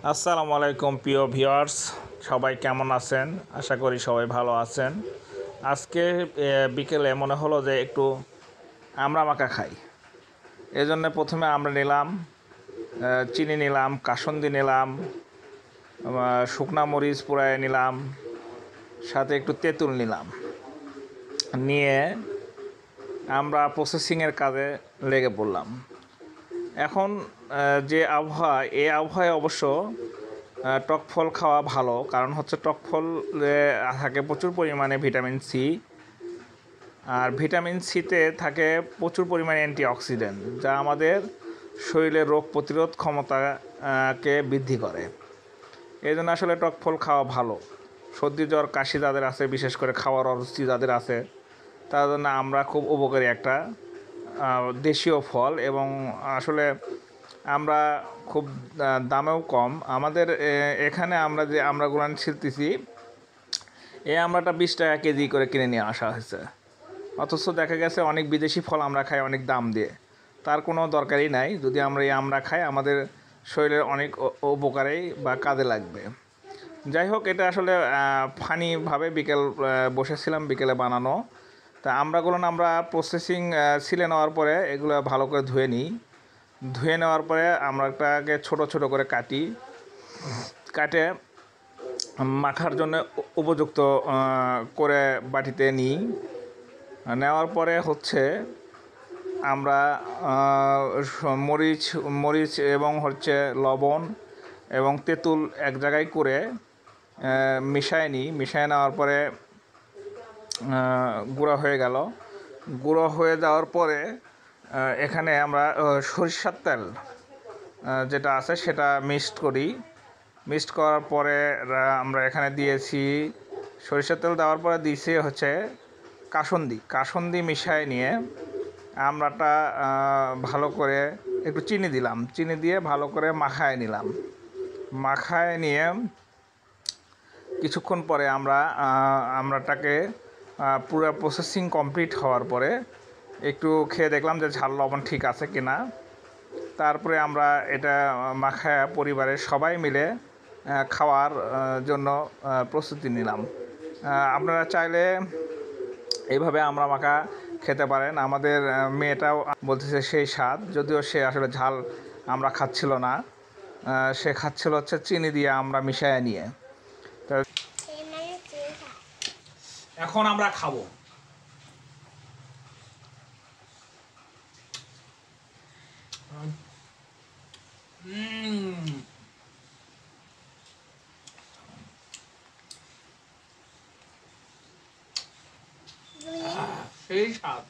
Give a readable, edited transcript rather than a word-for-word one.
আসসালামু আলাইকুম প্রিয় ভিউয়ার্স, সবাই কেমন আছেন? আশা করি সবাই ভালো আছেন। আজকে বিকেলে মনে হলো যে একটু আমরা মাখা খাই। এজন্য প্রথমে আমরা নিলাম চিনি নিলাম, কাসুন্দি নিলাম, শুকনা মরিচ পোড়ায় নিলাম, সাথে একটু তেঁতুল নিলাম। নিয়ে আমরা প্রসেসিংয়ের কাজে লেগে পড়লাম। এখন যে আবহাওয়া, এই আবহাওয়ায় অবশ্য টক ফল খাওয়া ভালো, কারণ হচ্ছে টক ফলে থাকে প্রচুর পরিমাণে ভিটামিন সি, আর ভিটামিন সিতে থাকে প্রচুর পরিমাণে অ্যান্টিঅক্সিডেন্ট, যা আমাদের শরীরের রোগ প্রতিরোধ ক্ষমতাকে বৃদ্ধি করে। এই জন্য আসলে টক ফল খাওয়া ভালো। সর্দি জ্বর কাশি যাদের আছে, বিশেষ করে খাওয়ার অরুচি যাদের আছে, তার জন্য আমরা খুব উপকারী একটা দেশীয় ফল, এবং আসলে আমরা খুব দামেও কম। আমাদের এখানে আমরা যে আমড়াগুলো ছিলতেছি, এই আমড়াটা 20 টাকা কেজি করে কিনে নিয়ে আসা হয়েছে। অথচ দেখা গেছে অনেক বিদেশি ফল আমরা খাই অনেক দাম দিয়ে, তার কোনো দরকারই নাই। যদি আমরা এই আমড়া খাই, আমাদের শরীরের অনেক উপকারেই বা কাজে লাগবে। যাই হোক, এটা আসলে ফানিভাবে বসেছিলাম বিকেলে বানানো। তা আমড়াগুলো আমরা প্রসেসিং ছিলে নেওয়ার পরে এগুলো ভালো করে ধুয়ে নেওয়ার পরে আমড়াটাকে ছোট ছোট করে কাটে মাখার জন্য উপযুক্ত করে বাটিতে নেওয়ার পরে হচ্ছে আমরা মরিচ এবং লবণ এবং তেঁতুল এক জায়গায় করে মিশায় নেওয়ার পরে গুঁড়ো হয়ে যাওয়ার পরে এখানে আমরা সরিষার তেল যেটা আছে সেটা মিক্সড করার পরে আমরা এখানে দিয়েছি সরিষার তেল। দেওয়ার পরে দিয়েছি হচ্ছে কাসুন্দি মিশিয়ে নিয়ে আমড়াটা ভালো করে একটু চিনি দিয়ে ভালো করে মাখায় নিয়ে কিছুক্ষণ পরে আমড়াটাকে পুরো প্রসেসিং কমপ্লিট হওয়ার পরে একটু খেয়ে দেখলাম যে ঝাল লবণ ঠিক আছে কিনা। তারপরে আমরা এটা মাখায় পরিবারের সবাই মিলে খাওয়ার জন্য প্রস্তুতি নিলাম। আপনারা চাইলে এইভাবে আমরা মাখা খেতে পারেন। আমাদের মেয়েটাও বলতেছে সেই স্বাদ, যদিও সে আসলে ঝাল আমরা খাচ্ছিল না, সে খাচ্ছিল হচ্ছে চিনি দিয়ে আমরা মিশিয়ে নিয়ে। তো এখন আমরা খাবো। সেই স্বাদ।